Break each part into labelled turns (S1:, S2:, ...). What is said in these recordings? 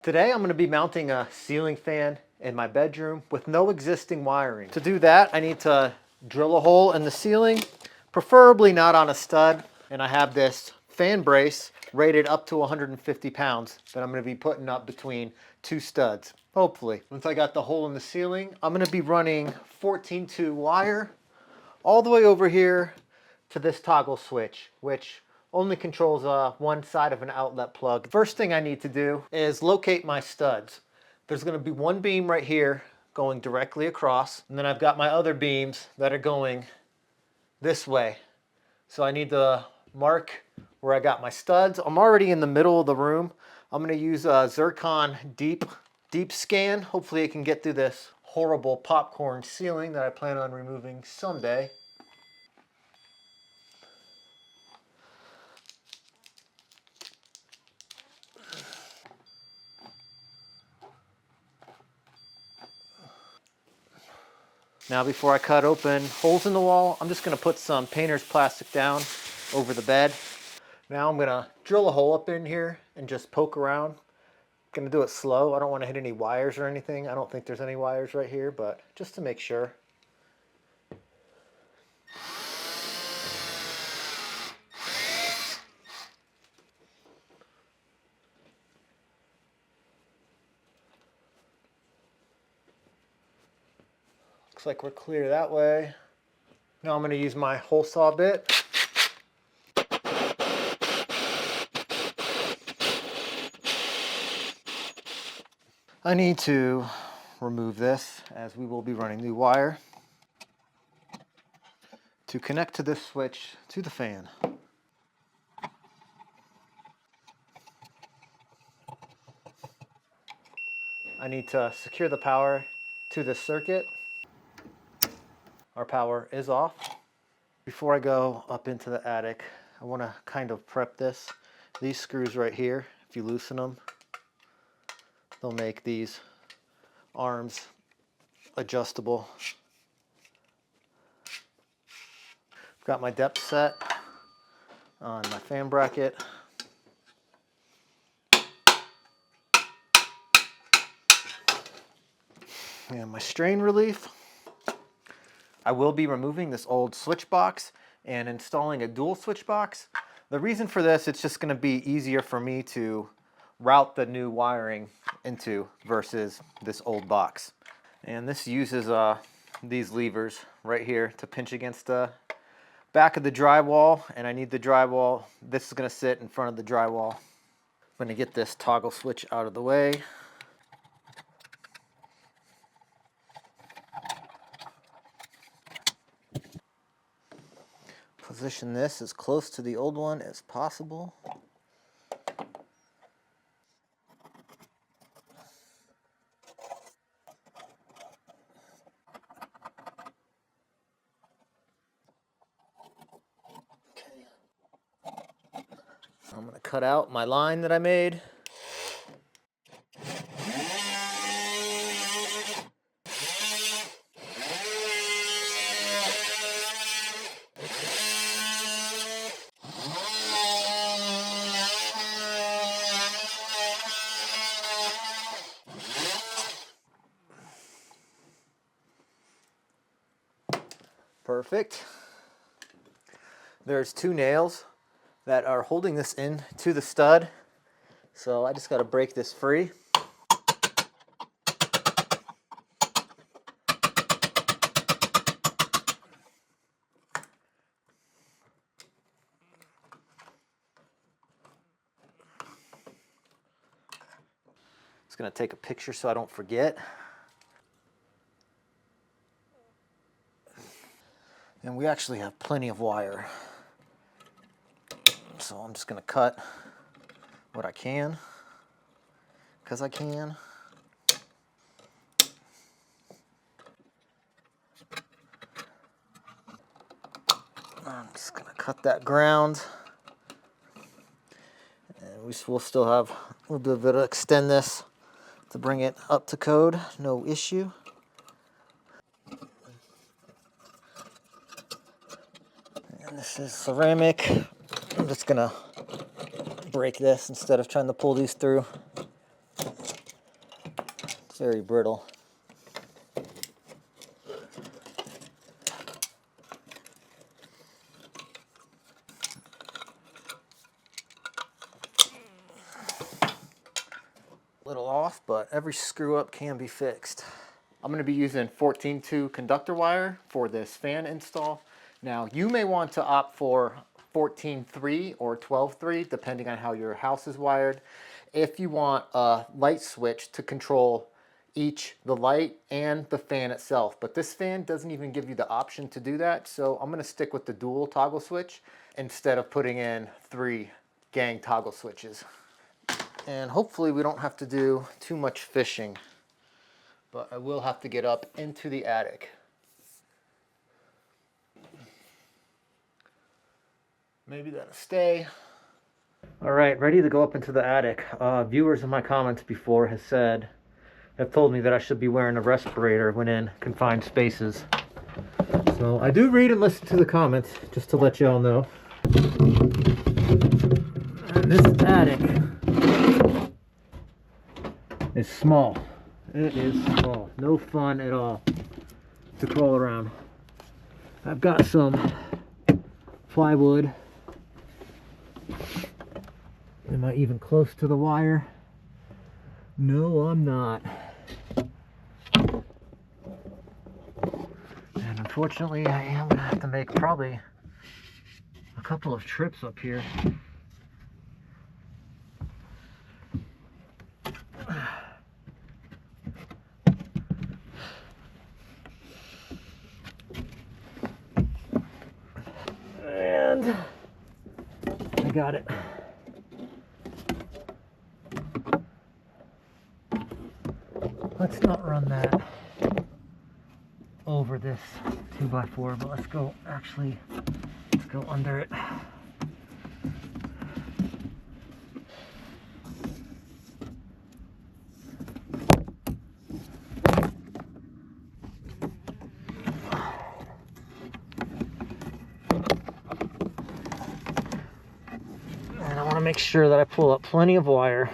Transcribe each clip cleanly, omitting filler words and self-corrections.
S1: Today I'm going to be mounting a ceiling fan in my bedroom with no existing wiring. To do that, I need to drill a hole in the ceiling, preferably not on a stud. And I have this fan brace rated up to 150 pounds that I'm going to be putting up between two studs, hopefully. Once I got the hole in the ceiling, I'm going to be running 14-2 wire all the way over here to this toggle switch, which only controls one side of an outlet plug. First thing I need to do is locate my studs. There's going to be one beam right here going directly across, and then I've got my other beams that are going this way. So I need to mark where I got my studs. I'm already in the middle of the room. I'm going to use a Zircon deep scan. Hopefully it can get through this horrible popcorn ceiling that I plan on removing someday. Now before I cut open holes in the wall, I'm just going to put some painter's plastic down over the bed. Now I'm going to drill a hole up in here and just poke around. I'm going to do it slow. I don't want to hit any wires or anything. I don't think there's any wires right here, but just to make sure. Looks like we're clear that way. Now I'm going to use my hole saw bit. I need to remove this as we will be running new wire to connect to this switch to the fan. I need to secure the power to this circuit. Our power is off. Before I go up into the attic, I want to kind of prep this. These screws right here, if you loosen them, they'll make these arms adjustable. I've got my depth set on my fan bracket. And my strain relief. I will be removing this old switch box and installing a dual switch box. The reason for this, it's just going to be easier for me to route the new wiring into versus this old box. And this uses these levers right here to pinch against the back of the drywall, and I need the drywall. This is going to sit in front of the drywall. I'm going to get this toggle switch out of the way. Position this as close to the old one as possible. I'm going to cut out my line that I made. Perfect. There's two nails that are holding this in to the stud, so I just got to break this free. Just going to take a picture so I don't forget. And we actually have plenty of wire. So I'm just going to cut what I can, because I can. I'm just going to cut that ground. And we'll still have a little bit of extend this to bring it up to code, no issue. And this is ceramic. I'm just gonna break this instead of trying to pull these through. very brittle. Little off, but every screw up can be fixed. I'm going to be using 14-2 conductor wire for this fan install. Now you may want to opt for 14-3 or 12-3 depending on how your house is wired. If you want a light switch to control the light and the fan itself, but this fan doesn't even give you the option to do that, so I'm going to stick with the dual toggle switch instead of putting in 3 gang toggle switches. And hopefully we don't have to do too much fishing, but I will have to get up into the attic. Maybe that'll stay. All right, ready to go up into the attic. Viewers in my comments before have told me that I should be wearing a respirator when in confined spaces. So I do read and listen to the comments, just to let you all know. And this attic is small. It is small. No fun at all to crawl around. I've got some plywood. Am I even close to the wire? No, I'm not. And unfortunately, I am going to have to make probably a couple of trips up here. And I got it. Let's not run that over this 2x4, but let's go under it. And I want to make sure that I pull up plenty of wire.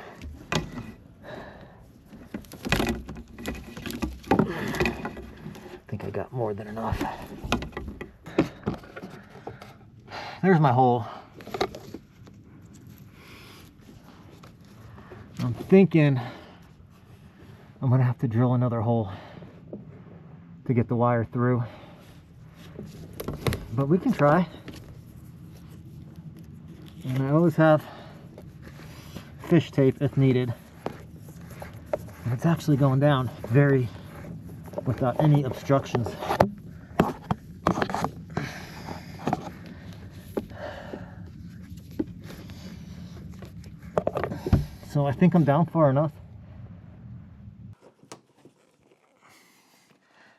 S1: I think I got more than enough. There's my hole. I'm thinking I'm gonna have to drill another hole to get the wire through, but we can try. And I always have fish tape if needed. And it's actually going down without any obstructions. So I think I'm down far enough.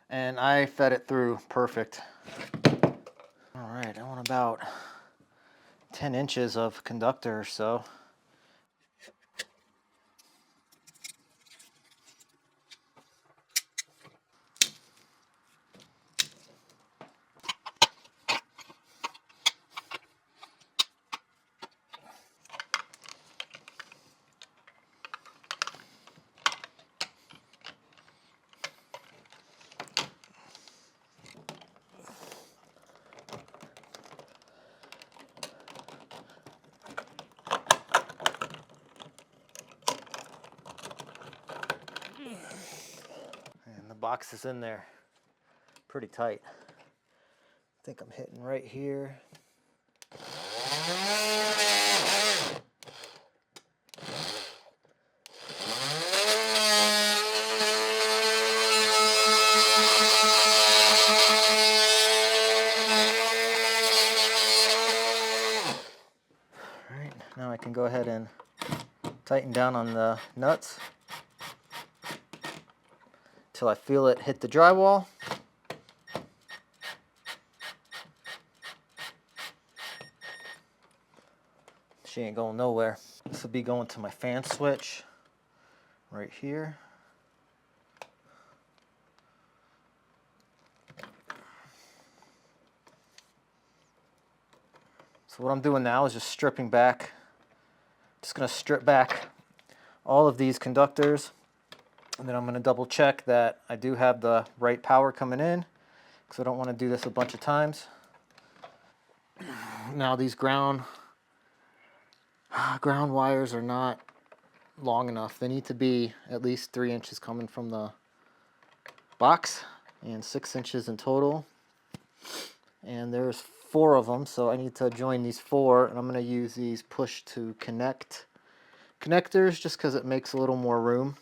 S1: And I fed it through perfect. All right, I want about 10 inches of conductor or so. And the box is in there pretty tight. I think I'm hitting right here. All right, now I can go ahead and tighten down on the nuts till I feel it hit the drywall. She ain't going nowhere. This will be going to my fan switch right here. So what I'm doing now is just stripping back. Just gonna strip back all of these conductors And then I'm going to double check that I do have the right power coming in, because I don't want to do this a bunch of times. Now these ground wires are not long enough. They need to be at least 3 inches coming from the box and 6 inches in total. And there's 4 of them, so I need to join these 4, and I'm going to use these push to connect connectors just because it makes a little more room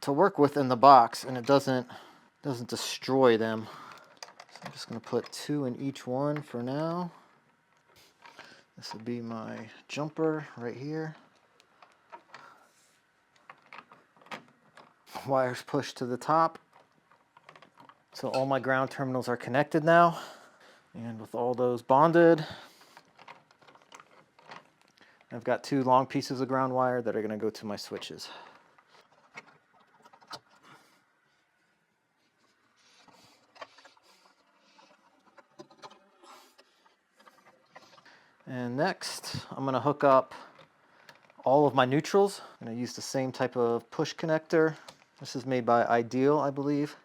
S1: to work with in the box, and it doesn't destroy them. So I'm just going to put 2 in each one for now. This would be my jumper right here. Wires pushed to the top. So all my ground terminals are connected now. And with all those bonded, I've got 2 long pieces of ground wire that are going to go to my switches. And next, I'm going to hook up all of my neutrals. I'm going to use the same type of push connector. This is made by Ideal, I believe.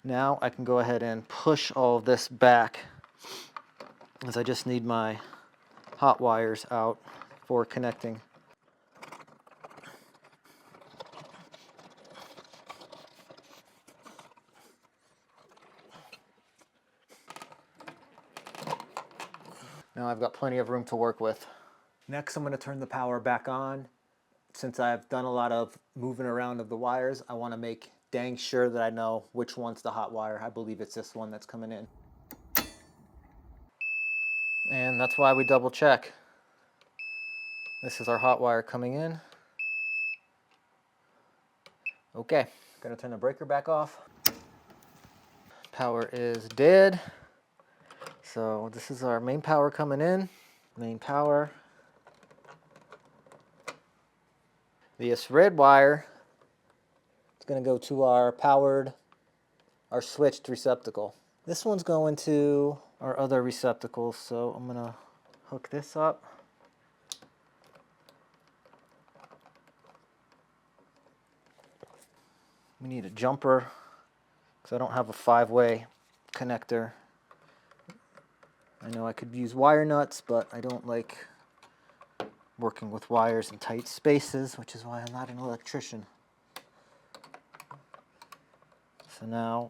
S1: Now I can go ahead and push all of this back, as I just need my hot wires out for connecting. Now I've got plenty of room to work with. Next, I'm going to turn the power back on. Since I've done a lot of moving around of the wires, I want to make dang sure that I know which one's the hot wire. I believe it's this one that's coming in. And that's why we double check. This is our hot wire coming in. Okay, gonna turn the breaker back off. Power is dead. So this is our main power coming in. Main power. This red wire is going to go to our switched receptacle. This one's going to our other receptacles, so I'm going to hook this up. We need a jumper because I don't have a 5-way connector. I know I could use wire nuts, but I don't like working with wires in tight spaces, which is why I'm not an electrician. So now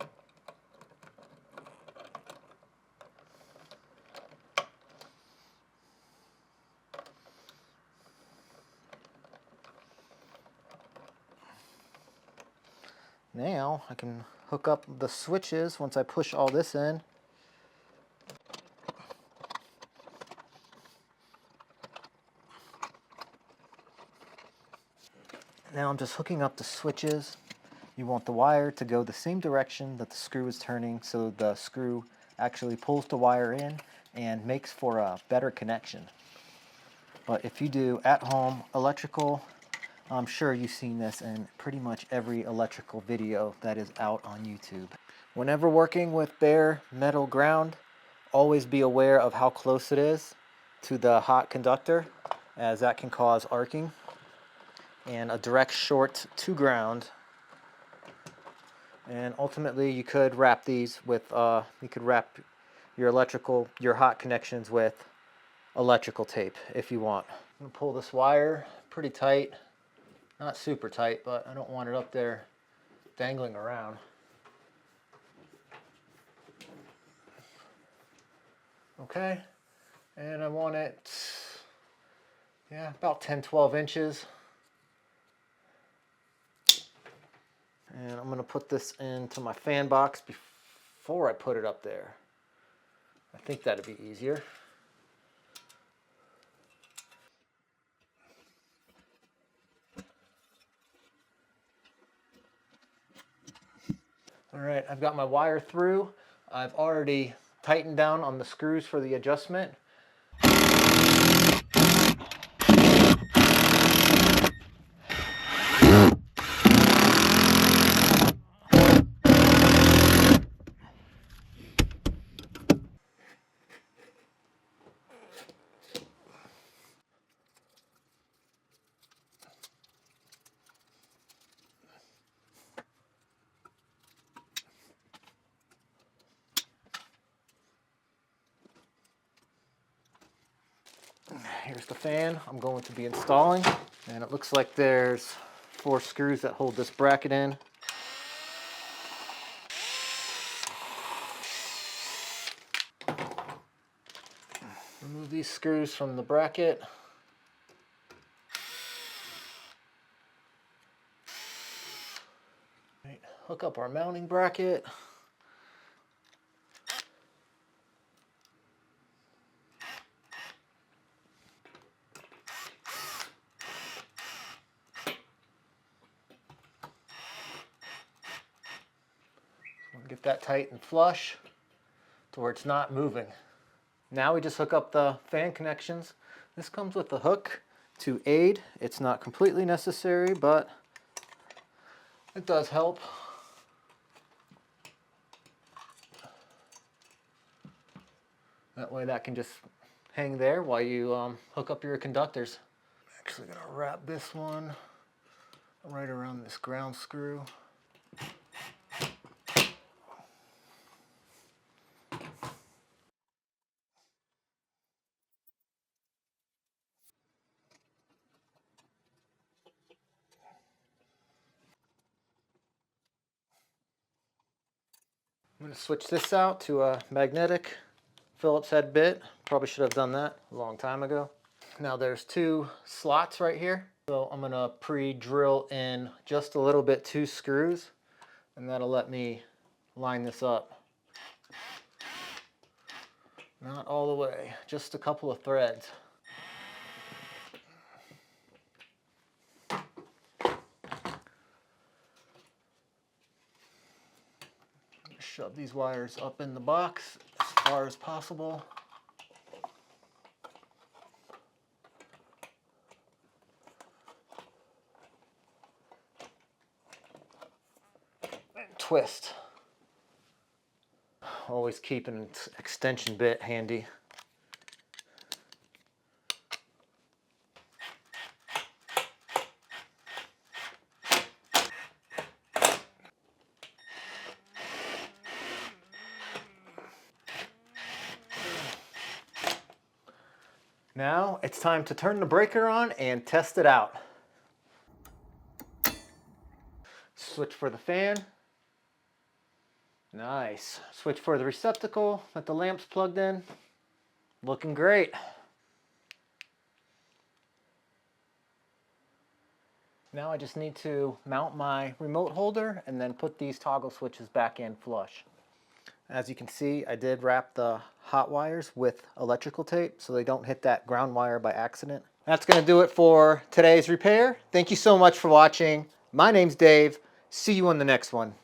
S1: I can hook up the switches once I push all this in. Now I'm just hooking up the switches. You want the wire to go the same direction that the screw is turning, so the screw actually pulls the wire in and makes for a better connection. But if you do at-home electrical, I'm sure you've seen this in pretty much every electrical video that is out on YouTube. Whenever working with bare metal ground, always be aware of how close it is to the hot conductor, as that can cause arcing. And a direct short to ground. And ultimately you could wrap these with, your hot connections with electrical tape if you want. I'm gonna pull this wire pretty tight. Not super tight, but I don't want it up there dangling around. Okay, and I want it, about 10-12 inches. And I'm going to put this into my fan box before I put it up there. I think that'd be easier. All right, I've got my wire through. I've already tightened down on the screws for the adjustment. here's the fan I'm going to be installing. And it looks like there's 4 screws that hold this bracket in. Remove these screws from the bracket. Right, hook up our mounting bracket. Get that tight and flush to where it's not moving. Now we just hook up the fan connections. This comes with a hook to aid. It's not completely necessary, but it does help. That way that can just hang there while you hook up your conductors. I'm actually going to wrap this one right around this ground screw. I'm going to switch this out to a magnetic Phillips head bit. Probably should have done that a long time ago. Now there's 2 slots right here. So I'm going to pre-drill in just a little bit 2 screws, and that'll let me line this up. Not all the way, just a couple of threads. Shove these wires up in the box as far as possible. And twist. Always keep an extension bit handy. Now it's time to turn the breaker on and test it out. Switch for the fan. Nice. Switch for the receptacle that the lamp's plugged in. Looking great. Now I just need to mount my remote holder and then put these toggle switches back in flush. As you can see, I did wrap the hot wires with electrical tape so they don't hit that ground wire by accident. That's going to do it for today's repair. Thank you so much for watching. My name's Dave. See you on the next one.